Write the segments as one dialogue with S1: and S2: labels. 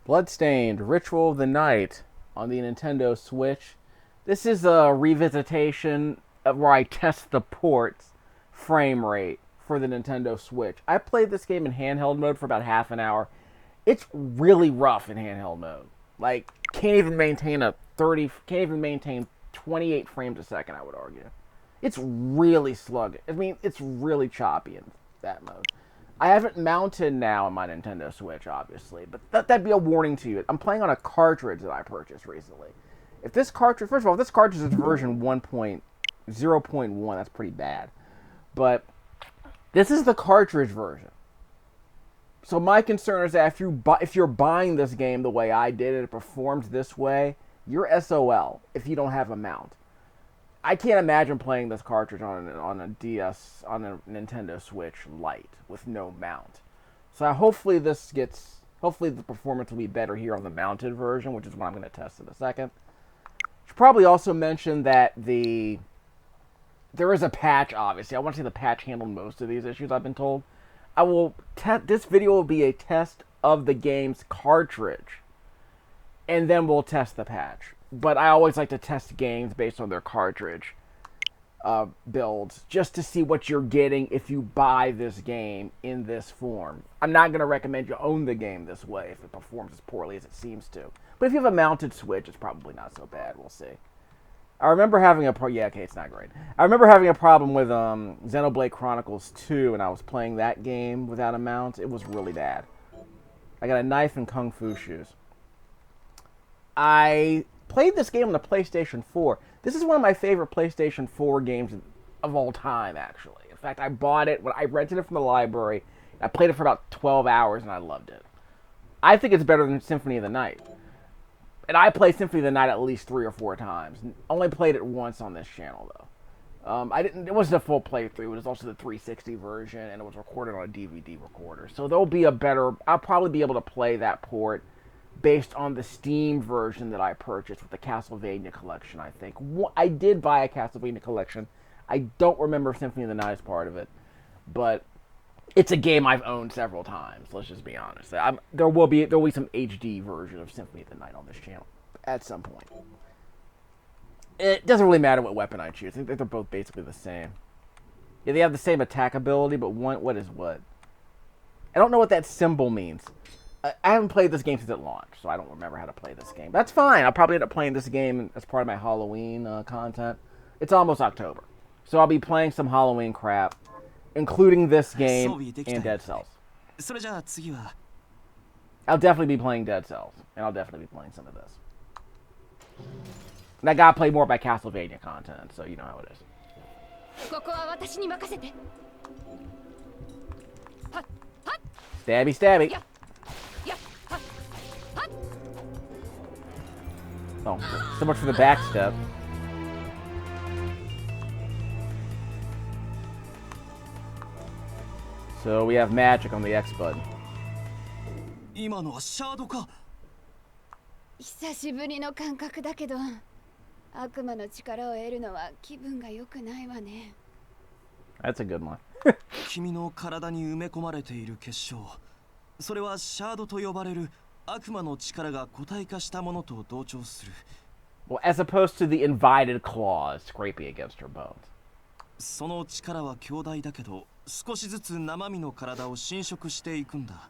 S1: Bloodstained, Ritual of the Night on the Nintendo Switch. This is a revisitation of where I test the port's frame rate for the Nintendo Switch. I played this game in handheld mode for about half an hour. It's really rough in handheld mode. Like, can't even maintain 28 frames a second, I would argue. It's really sluggish. I mean, it's really choppy in that mode. I haven't mounted now on my Nintendo Switch, obviously, but that'd be a warning to you. I'm playing on a cartridge that I purchased recently. If this cartridge, first of all, if this cartridge is version 1.0.1, that's pretty bad. But this is the cartridge version. So my concern is that if you're buying this game the way I did and it performs this way, you're SOL if you don't have a mount. I can't imagine playing this cartridge on a DS, on a Nintendo Switch Lite with no mount. So hopefully the performance will be better here on the mounted version, which is what I'm going to test in a second. Should probably also mention that there is a patch, obviously. I want to see the patch handle most of these issues, I've been told. This video will be a test of the game's cartridge, and then we'll test the patch. But I always like to test games based on their cartridge builds, just to see what you're getting if you buy this game in this form. I'm not going to recommend you own the game this way if it performs as poorly as it seems to. But if you have a mounted Switch, it's probably not so bad. We'll see. I remember having it's not great. I remember having a problem with Xenoblade Chronicles 2, and I was playing that game without a mount. It was really bad. I got a knife and kung fu shoes. I played this game on the PlayStation 4. This is one of my favorite PlayStation 4 games of all time, actually. In fact, I bought it when I rented it from the library. I played it for about 12 hours, and I loved it. I think it's better than Symphony of the Night. And I played Symphony of the Night at least 3 or 4 times. Only played it once on this channel, though. It wasn't a full playthrough. It was also the 360 version, and it was recorded on a DVD recorder. So I'll probably be able to play that port based on the Steam version that I purchased with the Castlevania collection, I think. I did buy a Castlevania collection. I don't remember if Symphony of the Night is part of it. But it's a game I've owned several times, let's just be honest. There will be some HD version of Symphony of the Night on this channel at some point. It doesn't really matter what weapon I choose. I think they're both basically the same. Yeah, they have the same attack ability, but what is what? I don't know what that symbol means. I haven't played this game since it launched, so I don't remember how to play this game. That's fine. I'll probably end up playing this game as part of my Halloween content. It's almost October, so I'll be playing some Halloween crap, including this game and Dead Cells. I'll definitely be playing Dead Cells, and I'll definitely be playing some of this. And I gotta play more of my Castlevania content, so you know how it is. Stabby, stabby. Oh, so much for the back step. So we have magic on the X button.
S2: 今のはシャードか。
S3: 久しぶりの感覚だけど、悪魔の力を得るのは気分が良くないわね。
S1: That's a good one.
S2: 君の体に埋め込まれている結晶。それはシャードと呼ばれる悪魔の力が固体化したものと同調する。
S1: Well, as opposed to the invited claws scraping against her bones.
S2: その力は強大だけど、少しずつ生身の体を侵食していくんだ。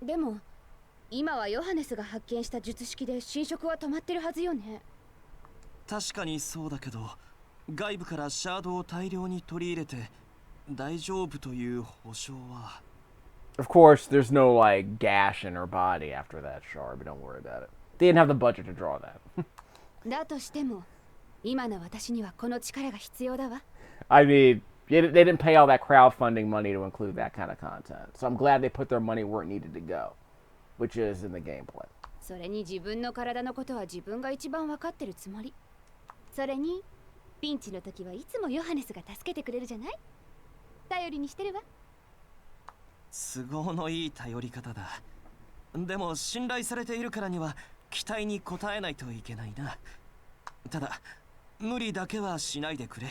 S3: でも今はヨハネスが発見した術式で侵食は止まってるはずよね。
S2: 確かにそうだけど、外部からシャードを大量に取り入れて大丈夫という保証は。
S1: Of course, there's no like gash in her body after that shard, but don't worry about it. They didn't have the budget to draw that.
S3: だとしても今の私にはこの力が必要だわ。
S1: I mean, they didn't pay all that crowdfunding money to include that kind of content. So I'm glad they put their money where it needed to go, which is in the gameplay.
S3: それに自分の体のことは自分が一番わかってるつもり。それにピンチの時はいつもヨハネスが助けてくれるじゃない。頼りにしてるわ。
S2: 都合のいい頼り方だ。でも信頼されているからには期待に応えないといけないな。ただ無理だけはしないでくれ。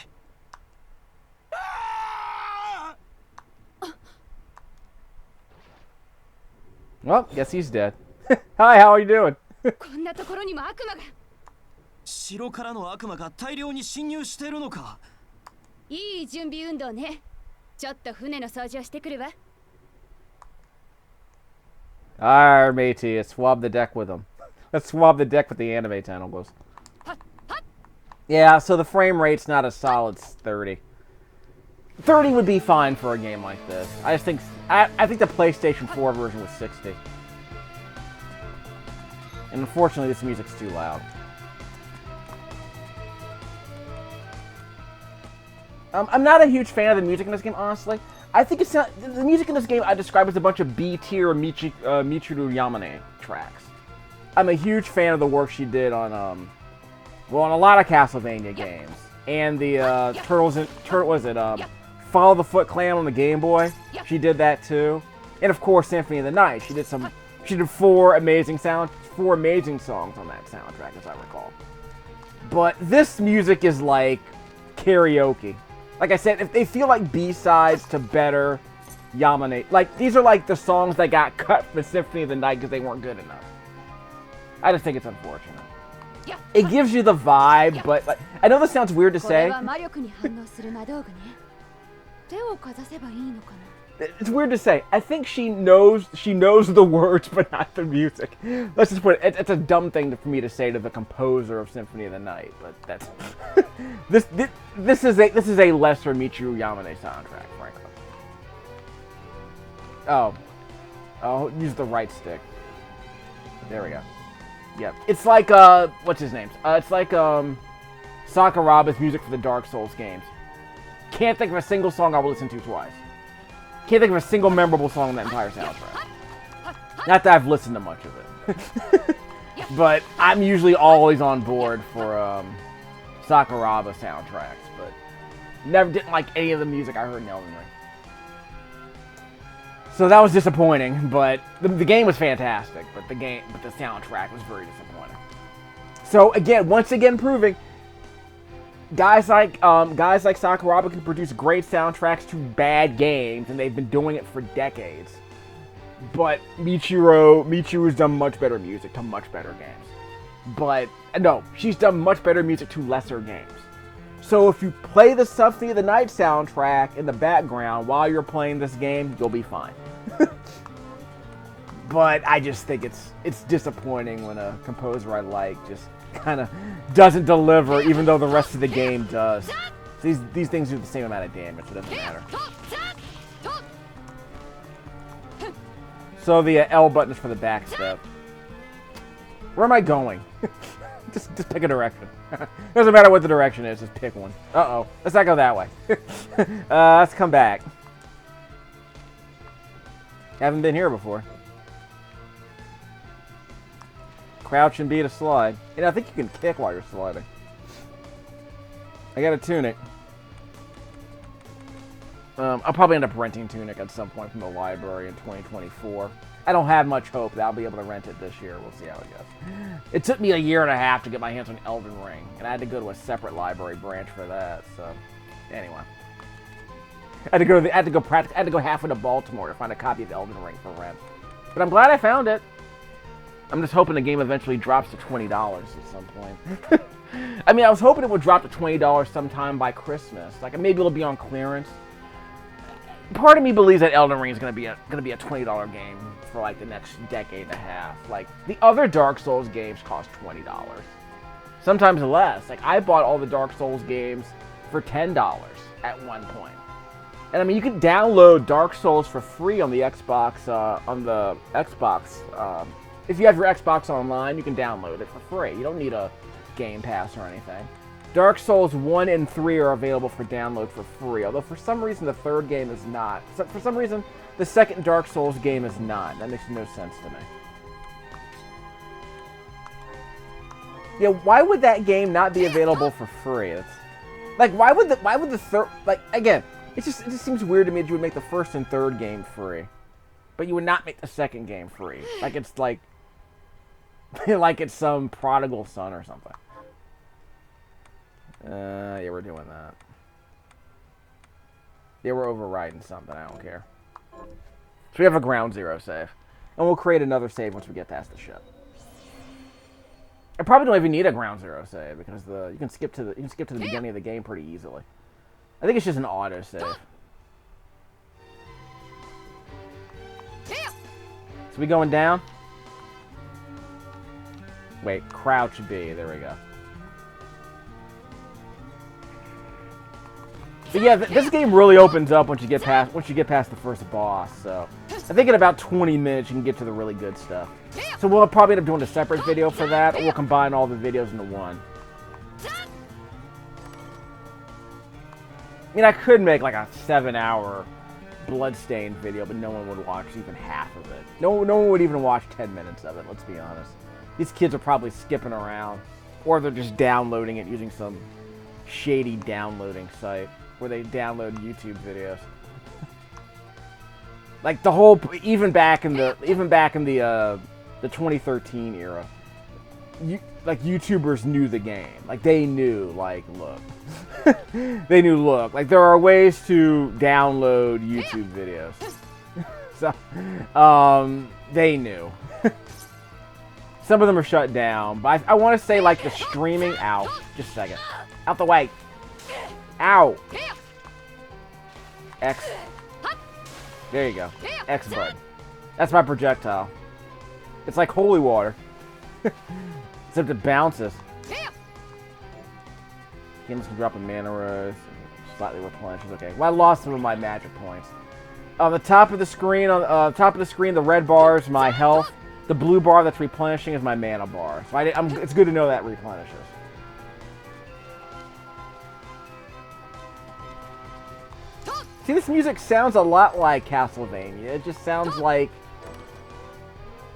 S1: Well, guess he's dead. Hi, how are you doing?
S3: こんなところにも悪魔が。
S2: 城からの悪魔が大量に侵入しているのか。
S3: いい準備運動ね。ちょっと船の掃除をしてくるわ。
S1: Alright, matey, let's swab the deck with him. Let's swab the deck with the anime tentacles. Yeah, so the frame rate's not a solid 30. 30 would be fine for a game like this. I think the PlayStation 4 version was 60. And unfortunately, this music's too loud. I'm not a huge fan of the music in this game, honestly. I think it's not... The music in this game I describe as a bunch of B-tier Michiru Yamane tracks. I'm a huge fan of the work she did on, well, on a lot of Castlevania games. And the, Follow the Foot Clan on the Game Boy. She did that, too. And, of course, Symphony of the Night. She did 4 amazing songs on that soundtrack, as I recall. But this music is like karaoke. Like I said, if they feel like B-sides to better Yamane. Like, these are like the songs that got cut from Symphony of the Night because they weren't good enough. I just think it's unfortunate. It gives you the vibe, but like, I know this sounds weird to say. It's weird to say. I think she knows the words, but not the music. Let's just put it. It's a dumb thing for me to say to the composer of Symphony of the Night, but that's this is a lesser Michiru Yamane soundtrack, frankly. Oh, use the right stick. There we go. Yep. It's like what's his name? It's like Sakuraba's music for the Dark Souls games. Can't think of a single song I will listen to twice. Can't think of a single memorable song in that entire soundtrack. Not that I've listened to much of it. But I'm usually always on board for Sakuraba soundtracks, but never didn't like any of the music I heard in Elden Ring. So that was disappointing, but the game was fantastic, but the soundtrack was very disappointing. So again, once again proving guys like Sakuraba can produce great soundtracks to bad games, and they've been doing it for decades. But Michiru's done much better music to much better games. But no, she's done much better music to lesser games. So if you play the Symphony of the Night soundtrack in the background while you're playing this game, you'll be fine. But I just think it's disappointing when a composer I like just kind of doesn't deliver, even though the rest of the game does. These things do the same amount of damage, so it doesn't matter. So the L button is for the back step. Where am I going? just pick a direction. Doesn't matter what the direction is, just pick one. Uh-oh, let's not go that way. Let's come back. Haven't been here before. Crouch and beat a slide. And I think you can kick while you're sliding. I got a tunic. I'll probably end up renting Tunic at some point from the library in 2024. I don't have much hope that I'll be able to rent it this year. We'll see how it goes. It took me a year and a half to get my hands on Elden Ring, and I had to go to a separate library branch for that. So, anyway, I had to go halfway to Baltimore to find a copy of Elden Ring for rent. But I'm glad I found it. I'm just hoping the game eventually drops to $20 at some point. I mean, I was hoping it would drop to $20 sometime by Christmas. Like, maybe it'll be on clearance. Part of me believes that Elden Ring is gonna be a $20 game for like the next decade and a half. Like, the other Dark Souls games cost $20, sometimes less. Like, I bought all the Dark Souls games for $10 at one point. And I mean, you can download Dark Souls for free on the Xbox. If you have your Xbox online, you can download it for free. You don't need a Game Pass or anything. Dark Souls 1 and 3 are available for download for free, although for some reason the third game is not. For some reason, the second Dark Souls game is not. That makes no sense to me. Yeah, why would that game not be available for free? It's, like, why would the third, like, again, it just seems weird to me that you would make the first and third game free, but you would not make the second game free. Like it's like it's some prodigal son or something. Yeah, we're doing that. Yeah, we're overriding something. I don't care. So we have a ground zero save. And we'll create another save once we get past the ship. I probably don't even need a ground zero save because you can skip to the beginning of the game pretty easily. I think it's just an auto save. So we going down? Wait, crouch B. There we go. But yeah, this game really opens up once you get past the first boss. So I think in about 20 minutes you can get to the really good stuff. So we'll probably end up doing a separate video for that, or we'll combine all the videos into one. I mean, I could make like a 7-hour Bloodstained video, but no one would watch even half of it. No one would even watch 10 minutes of it, let's be honest. These kids are probably skipping around, or they're just downloading it using some shady downloading site where they download YouTube videos. Like the whole, even back in the 2013 era, like YouTubers knew the game. Like they knew, like, look. They knew, look, like there are ways to download YouTube videos. So, they knew. Some of them are shut down, but I want to say like the streaming, ow, just a second. Out the way. Ow. X. There you go. X button. That's my projectile. It's like holy water. Except it bounces. Games can drop a mana rose. Slightly replenishes. Okay. Well, I lost some of my magic points. On the top of the screen, the red bar is my health. The blue bar that's replenishing is my mana bar. So it's good to know that replenishes. See, this music sounds a lot like Castlevania. It just sounds like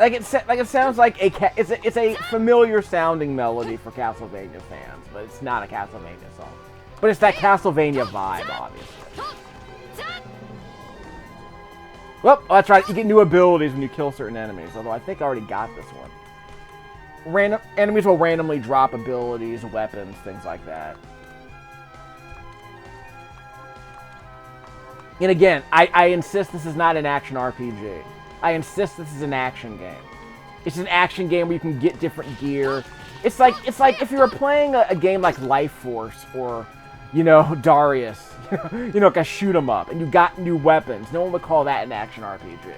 S1: it sounds like it's a familiar sounding melody for Castlevania fans, but it's not a Castlevania song. But it's that Castlevania vibe, obviously. Well, that's right. You get new abilities when you kill certain enemies. Although I think I already got this one. Random enemies will randomly drop abilities, weapons, things like that. And again, I insist this is not an action RPG. I insist this is an action game. It's an action game where you can get different gear. It's like if you were playing a game like Life Force or, you know, Darius, you know, like a shoot 'em up, and you got new weapons. No one would call that an action RPG.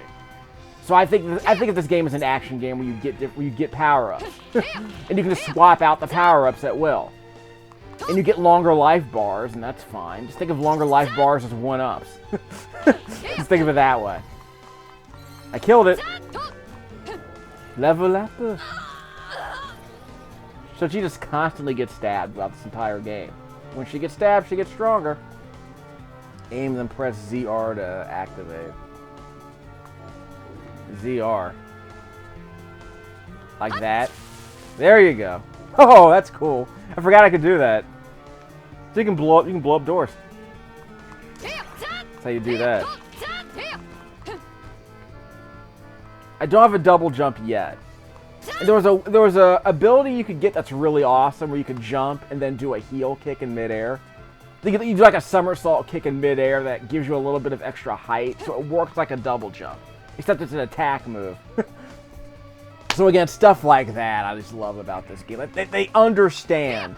S1: So I think if this game is an action game where you get power ups, and you can just swap out the power ups at will, and you get longer life bars, and that's fine. Just think of longer life bars as 1-ups. Just think of it that way. I killed it. Level up. So she just constantly gets stabbed throughout this entire game. When she gets stabbed, she gets stronger. Aim, then press ZR to activate. ZR. Like that. There you go. Oh, that's cool. I forgot I could do that. So you can blow up doors. That's how you do that. I don't have a double jump yet. And there was a ability you could get that's really awesome where you could jump and then do a heel kick in midair. You do like a somersault kick in midair that gives you a little bit of extra height, so it works like a double jump, except it's an attack move. So again, stuff like that I just love about this game. Like, they understand.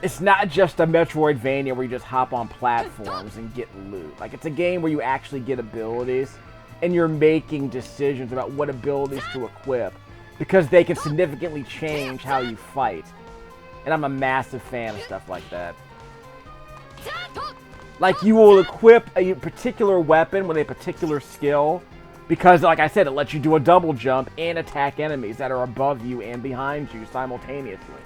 S1: It's not just a Metroidvania where you just hop on platforms and get loot. Like, it's a game where you actually get abilities, and you're making decisions about what abilities to equip, because they can significantly change how you fight. And I'm a massive fan of stuff like that. Like, you will equip a particular weapon with a particular skill, because, like I said, it lets you do a double jump and attack enemies that are above you and behind you simultaneously.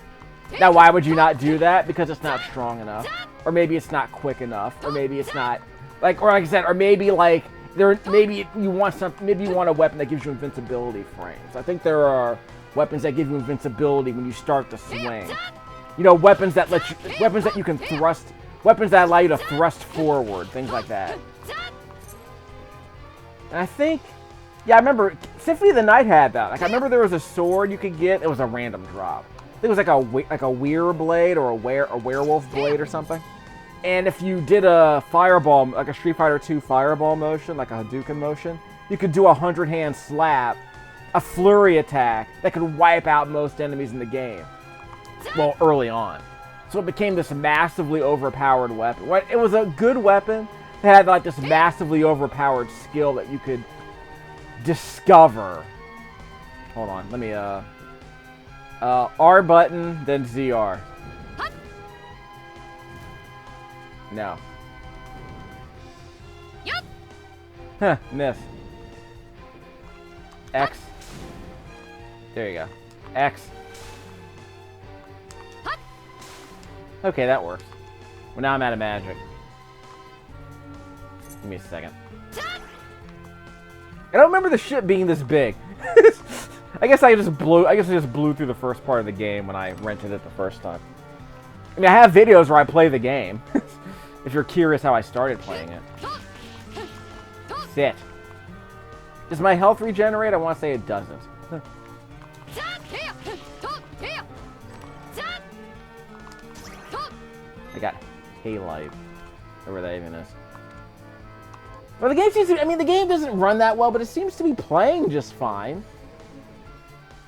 S1: Now, why would you not do that? Because it's not strong enough. Or maybe it's not quick enough. Or maybe it's not, like I said, or maybe, like, maybe you want a weapon that gives you invincibility frames. I think there are weapons that give you invincibility when you start to swing. You know, weapons that you can thrust, weapons that allow you to thrust forward, things like that. And I think, yeah, I remember Symphony of the Night had that. Like, I remember there was a sword you could get. It was a random drop. I think it was like a weir blade or a werewolf blade or something. And if you did a fireball, like a Street Fighter 2 fireball motion, like a Hadouken motion, you could do a 100-hand slap, a flurry attack that could wipe out most enemies in the game. Well, early on. So it became this massively overpowered weapon. It was a good weapon that had like this massively overpowered skill that you could discover. Hold on, let me R button, then ZR. No. Huh, miss. X. There you go. X. Okay, that works. Well, now I'm out of magic. Give me a second. I don't remember the ship being this big. I guess I just blew through the first part of the game when I rented it the first time. I mean, I have videos where I play the game. If you're curious how I started playing it. Sit. Does my health regenerate? I want to say it doesn't. I got Halite. Whatever that even is. Well, the game seems to... I mean, the game doesn't run that well, but it seems to be playing just fine.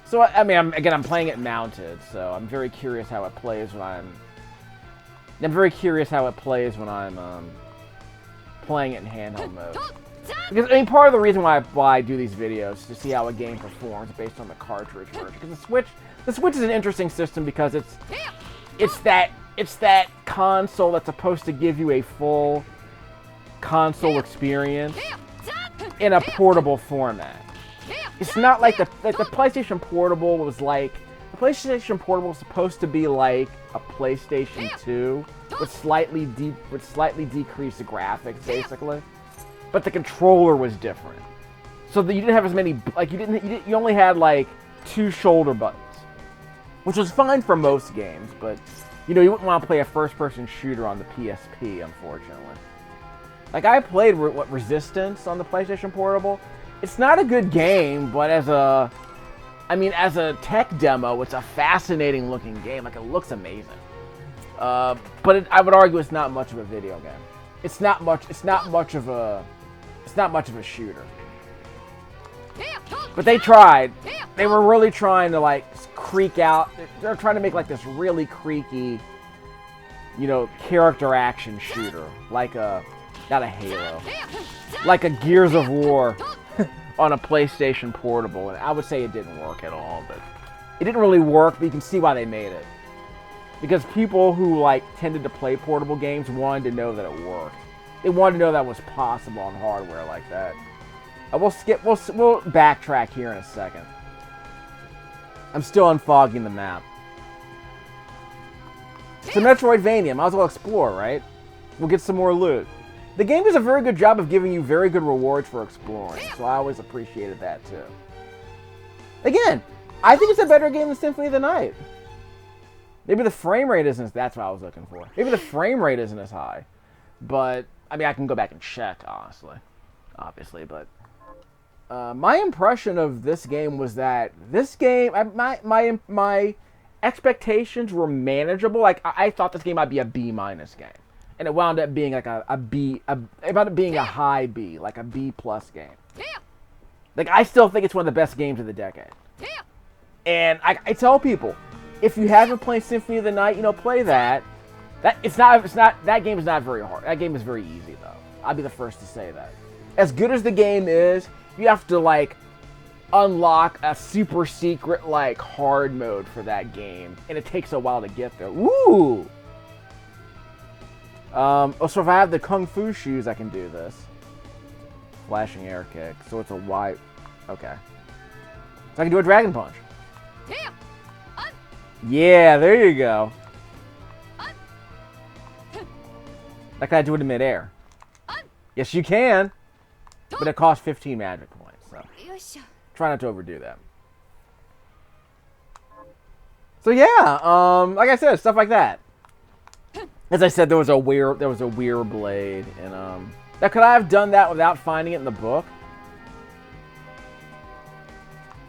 S1: So, I mean, I'm playing it mounted, so I'm very curious how it plays when I'm playing it in handheld mode. Because, I mean, part of the reason why I do these videos is to see how a game performs based on the cartridge version. Because the Switch is an interesting system because it's that console that's supposed to give you a full console experience in a portable format. It's not like the PlayStation Portable was like... The PlayStation Portable was supposed to be like a PlayStation 2 with slightly decreased graphics, basically. But the controller was different. So that you didn't have as many... Like, you only had, like, 2 shoulder buttons. Which was fine for most games, but... You know, you wouldn't want to play a first-person shooter on the PSP, unfortunately. Like, I played Resistance on the PlayStation Portable. It's not a good game, but as a tech demo, it's a fascinating-looking game. Like, it looks amazing. But I would argue it's not much of a video game. It's not much of a shooter. But they tried. They were really trying to, like, creak out. They're trying to make, like, this really creaky, you know, character action shooter. Like not a Halo. Like a Gears of War on a PlayStation Portable. And I would say it didn't work at all, but it didn't really work, but you can see why they made it. Because people who, like, tended to play portable games wanted to know that it worked. They wanted to know that was possible on hardware like that. We'll backtrack here in a second. I'm still unfogging the map. It's a Metroidvania. Might as well explore, right? We'll get some more loot. The game does a very good job of giving you very good rewards for exploring, so I always appreciated that too. Again, I think it's a better game than Symphony of the Night. Maybe the frame rate isn't... That's what I was looking for. Maybe the frame rate isn't as high. But, I mean, I can go back and check, honestly. Obviously, but... my impression of this game was that this game... My expectations were manageable. Like, I thought this game might be a B- game. And it wound up being like a B... It wound up being a high B. Like a B+ game. Like, I still think it's one of the best games of the decade. And I tell people... If you haven't played Symphony of the Night, you know, play that. That game is not very hard. That game is very easy, though. I'll be the first to say that. As good as the game is, you have to, like, unlock a super secret, like, hard mode for that game. And it takes a while to get there. Ooh! So if I have the Kung Fu shoes, I can do this. Flashing air kick. So it's a wide... Okay. So I can do a Dragon Punch. Yeah, there you go. Like I do it in midair. Yes, you can. But it costs 15 magic points, so try not to overdo that. So yeah, like I said, stuff like that. As I said, there was a weir blade, and now could I have done that without finding it in the book?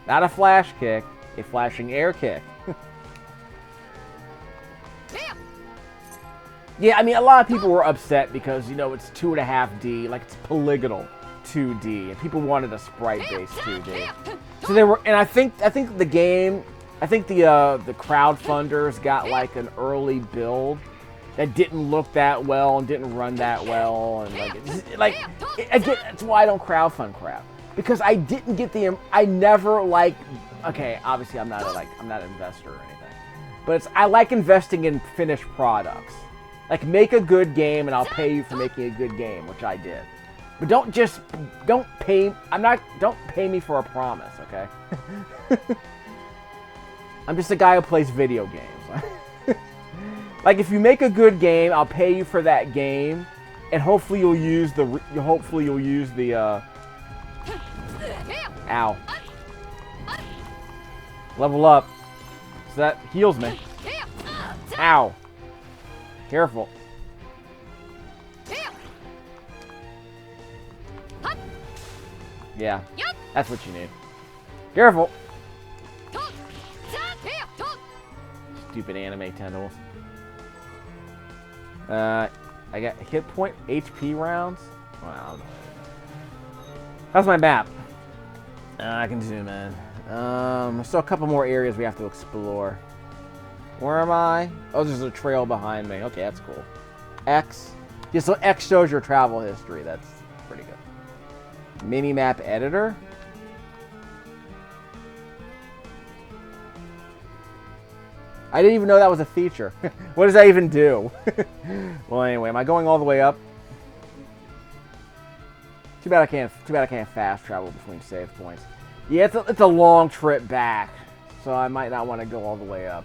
S1: Not a flash kick, a flashing air kick. Yeah, I mean, a lot of people were upset because, you know, it's 2.5D, like, it's polygonal. 2D, and people wanted a sprite-based 2D. So they were, and I think the game, I think the crowdfunders got like an early build that didn't look that well and didn't run that well, and again, that's why I don't crowdfund crap, because I didn't get I never like. Okay, obviously I'm not an investor or anything, but I like investing in finished products. Like, make a good game and I'll pay you for making a good game, which I did. But don't pay me for a promise, okay? I'm just a guy who plays video games. Like, if you make a good game, I'll pay you for that game, and hopefully you'll use the ow. Level up. So that heals me. Ow. Careful. Yeah, that's what you need. Careful. Stupid anime tentacles. I got hit point HP rounds. Wow. How's my map? I can zoom in. There's still a couple more areas we have to explore. Where am I? Oh, there's a trail behind me. Okay, that's cool. X. Yeah, so X shows your travel history. That's pretty good. Minimap editor. I didn't even know that was a feature. What does that even do? Well, anyway, am I going all the way up? Too bad I can't fast travel between save points. Yeah, it's a long trip back, so I might not want to go all the way up.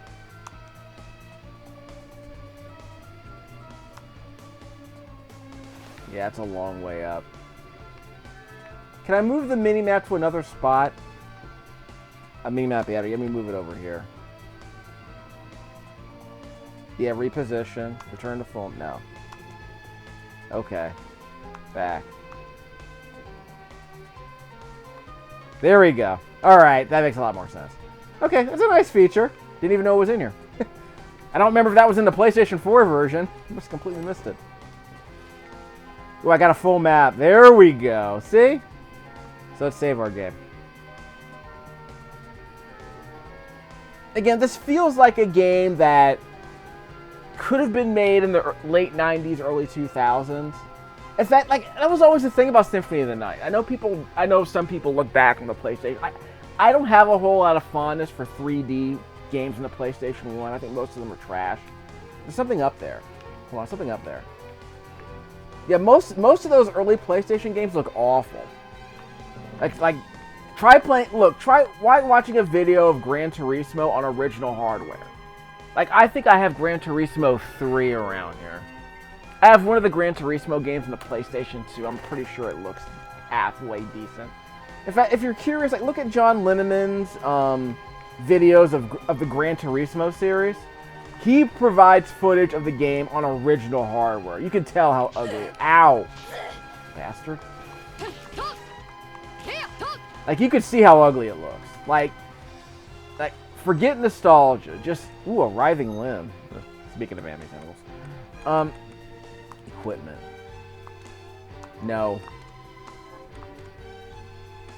S1: Yeah, it's a long way up. Can I move the mini-map to another spot? A mini-map, yeah, let me move it over here. Yeah, reposition. Return to full. No. Okay. Back. There we go. Alright, that makes a lot more sense. Okay, that's a nice feature. Didn't even know it was in here. I don't remember if that was in the PlayStation 4 version. I just completely missed it. Ooh, I got a full map. There we go. See? So let's save our game. Again, this feels like a game that could have been made in the late 90s, early 2000s. In fact, like, that was always the thing about Symphony of the Night. I know some people look back on the PlayStation. I don't have a whole lot of fondness for 3D games in the PlayStation 1. I think most of them are trash. There's something up there. Hold on, something up there. Yeah, most of those early PlayStation games look awful. Like try watching a video of Gran Turismo on original hardware. Like, I think I have Gran Turismo 3 around here. I have one of the Gran Turismo games in the PlayStation 2. I'm pretty sure it looks halfway decent. In fact, if you're curious, like, look at John Linneman's videos of the Gran Turismo series. He provides footage of the game on original hardware. You can tell how ugly. Ow, bastard! Like, you could see how ugly it looks. Like, forget nostalgia. Just a writhing limb. Speaking of anime tentacles. Equipment. No.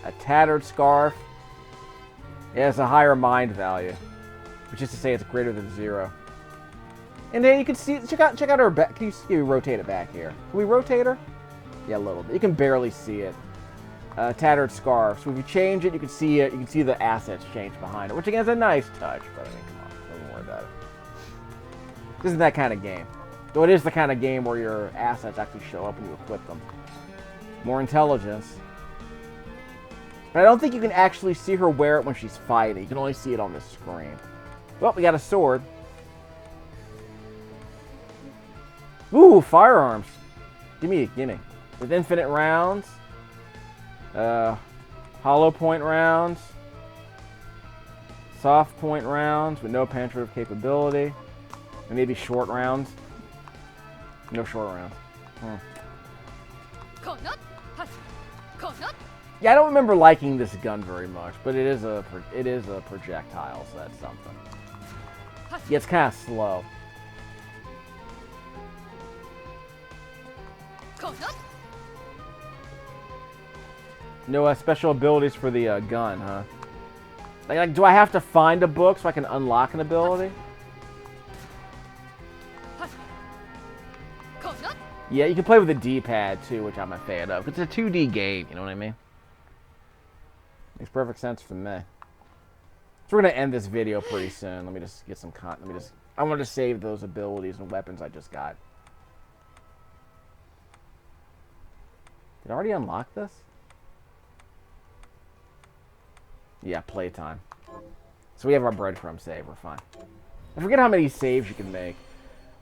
S1: A tattered scarf. It has a higher mind value, which is to say it's greater than 0. And then you can see, check out her back. Can you rotate it back here? Can we rotate her? Yeah, a little bit. You can barely see it. Tattered scarf. So if you change it, you can see it. You can see the assets change behind it, which again is a nice touch. But I mean, come on, don't worry about it. This isn't that kind of game. Though it is the kind of game where your assets actually show up when you equip them. More intelligence. But I don't think you can actually see her wear it when she's fighting. You can only see it on the screen. Well, we got a sword. Ooh, firearms. Gimme. With infinite rounds. Hollow point rounds. Soft point rounds with no penetrative capability. And maybe short rounds. No short rounds. Yeah, I don't remember liking this gun very much, but it is a projectile, so that's something. Yeah, it's kind of slow. No special abilities for the gun, huh? Like, do I have to find a book so I can unlock an ability? Yeah, you can play with the D-pad too, which I'm a fan of. It's a 2D game, you know what I mean? Makes perfect sense for me. So we're gonna end this video pretty soon. Let me just get some I want to save those abilities and weapons I just got. Did I already unlock this? Yeah, playtime. So we have our breadcrumb save. We're fine. I forget how many saves you can make.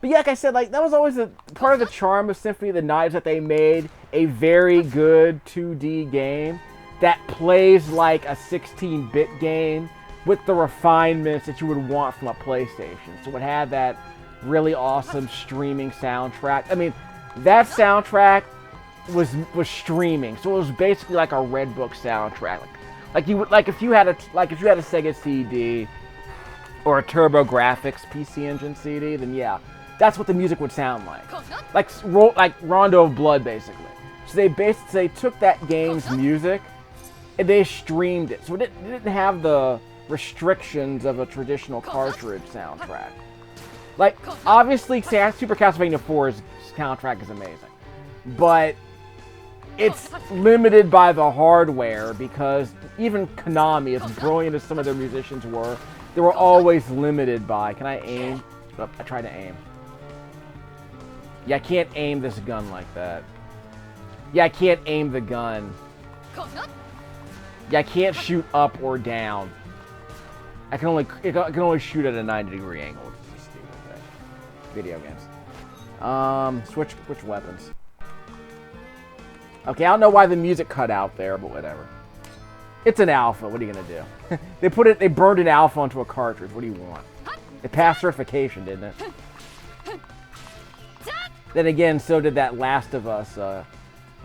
S1: But yeah, like I said, like that was always a part of the charm of Symphony of the Night, is that they made a very good 2D game that plays like a 16-bit game with the refinements that you would want from a PlayStation. So it had that really awesome streaming soundtrack. I mean, that soundtrack was streaming, so it was basically like a Red Book soundtrack. Like you would, like if you had a Sega CD or a TurboGrafx PC Engine CD, then yeah, that's what the music would sound like. Like Rondo of Blood, basically. So they took that game's music and they streamed it. So it didn't have the restrictions of a traditional cartridge soundtrack. Like, obviously, Super Castlevania 4's soundtrack is amazing. But it's limited by the hardware, because even Konami, as brilliant as some of their musicians were, they were always limited by... Can I aim? Oh, I tried to aim. Yeah, I can't aim this gun like that. Yeah, I can't aim the gun. Yeah, I can't shoot up or down. I can only shoot at a 90-degree angle. Which is stupid, right? Video games. Switch weapons. Okay, I don't know why the music cut out there, but whatever. It's an alpha. What are you gonna do? They burned an alpha onto a cartridge. What do you want? It passed certification, didn't it? Then again, so did that Last of Us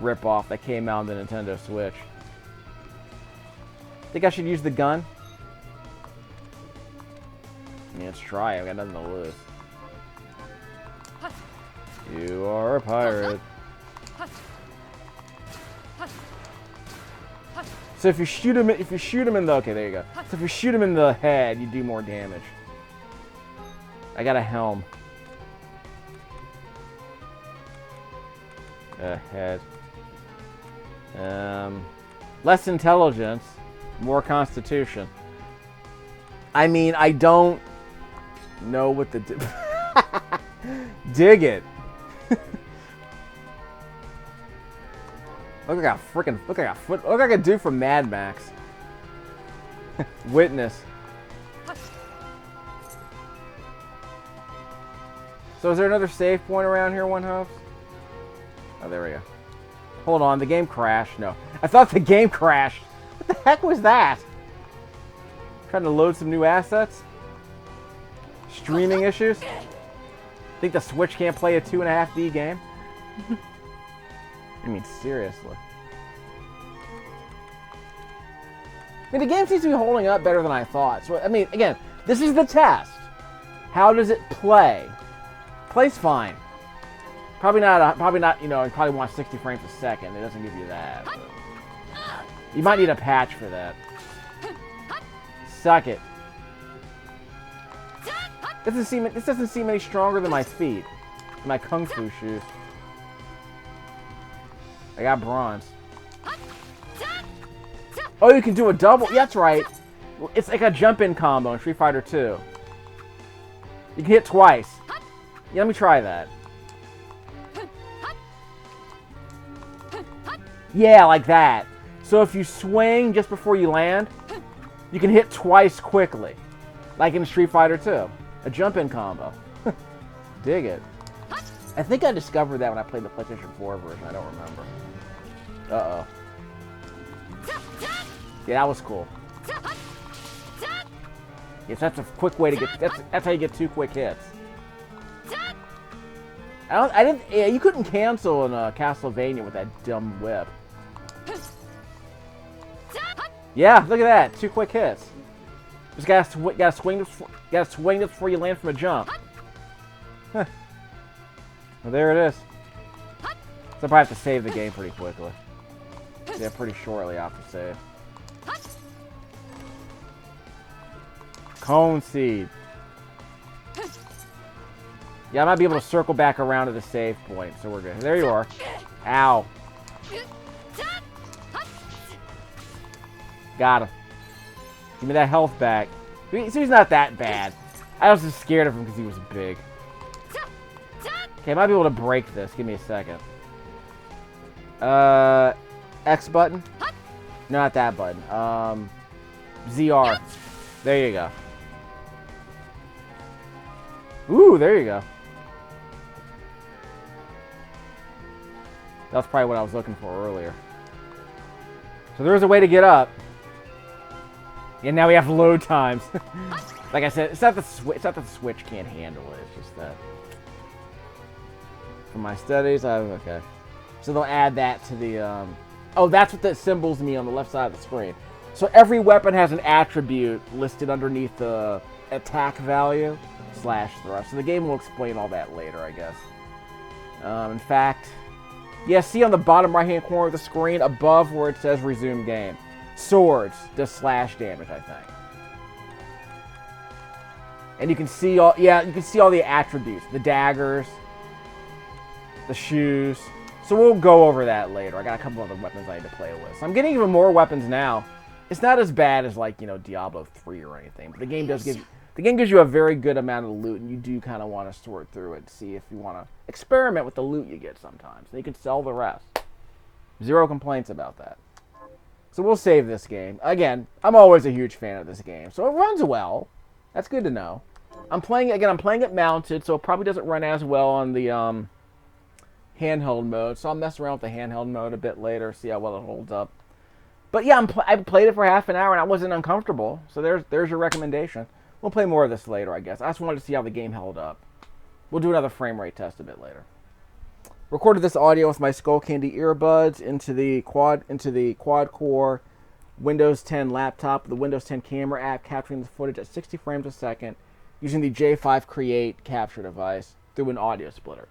S1: ripoff that came out on the Nintendo Switch. Think I should use the gun? Yeah, let's try it. I've got nothing to lose. You are a pirate. So if you shoot him in the, okay, there you go. So if you shoot him in the head, you do more damage. I got a helm. Head. Less intelligence, more constitution. I mean, I don't know what the dig it. Look like a dude from Mad Max. Witness. So is there another save point around here, one hopes? Oh, there we go. Hold on, the game crashed. No. I thought the game crashed. What the heck was that? Trying to load some new assets? Streaming issues? Think the Switch can't play a 2.5D game? I mean, seriously. I mean, the game seems to be holding up better than I thought. So, I mean, again, this is the test. How does it play? Plays fine. Probably not, you know, you probably want 60 frames a second. It doesn't give you that. But you might need a patch for that. Suck it. This doesn't seem any stronger than my feet. My kung fu shoes. I got bronze. Oh, you can do a double. Yeah, that's right. It's like a jump-in combo in Street Fighter 2. You can hit twice. Yeah, let me try that. Yeah, like that. So if you swing just before you land, you can hit twice quickly. Like in Street Fighter 2. A jump-in combo. Dig it. I think I discovered that when I played the PlayStation 4 version. I don't remember. Uh-oh. Yeah, that was cool. Yes, that's a quick way to get... That's how you get 2 quick hits. Yeah, you couldn't cancel in Castlevania with that dumb whip. Yeah, look at that. 2 quick hits. Just gotta swing this before you land from a jump. Huh. Well, there it is. So I probably have to save the game pretty quickly. Yeah, pretty shortly after save. Cone Seed. Yeah, I might be able to circle back around to the save point, so we're good. There you are. Ow. Got him. Give me that health back. So he's not that bad. I was just scared of him because he was big. Okay, I might be able to break this. Give me a second. X button? No, not that button. ZR. There you go. Ooh, there you go. That's probably what I was looking for earlier. So there's a way to get up. And now we have load times. Like I said, it's not that the Switch can't handle it. It's just that. For my studies, okay. So they'll add that to the. Oh, that's what the symbols mean on the left side of the screen. So every weapon has an attribute listed underneath the attack value / thrust. So the game will explain all that later, I guess. In fact, yeah, see on the bottom right-hand corner of the screen above where it says resume game. Swords does slash damage, I think. And you can see all, yeah, you can see all the attributes, the daggers, the shoes. So we'll go over that later. I got a couple other weapons I need to play with. So I'm getting even more weapons now. It's not as bad as like, you know, Diablo 3 or anything, but the game does give you a very good amount of loot, and you do kind of want to sort through it to see if you want to experiment with the loot you get sometimes. And you can sell the rest. Zero complaints about that. So we'll save this game. Again, I'm always a huge fan of this game, so it runs well. That's good to know. I'm playing it mounted, so it probably doesn't run as well on the handheld mode. So I'll mess around with the handheld mode a bit later, see how well it holds up. But yeah, I played it for half an hour and I wasn't uncomfortable. So there's your recommendation. We'll play more of this later, I guess. I just wanted to see how the game held up. We'll do another frame rate test a bit later. Recorded this audio with my Skull Candy earbuds into the quad core Windows 10 laptop, the Windows 10 camera app, capturing the footage at 60 frames a second using the J5 Create capture device through an audio splitter.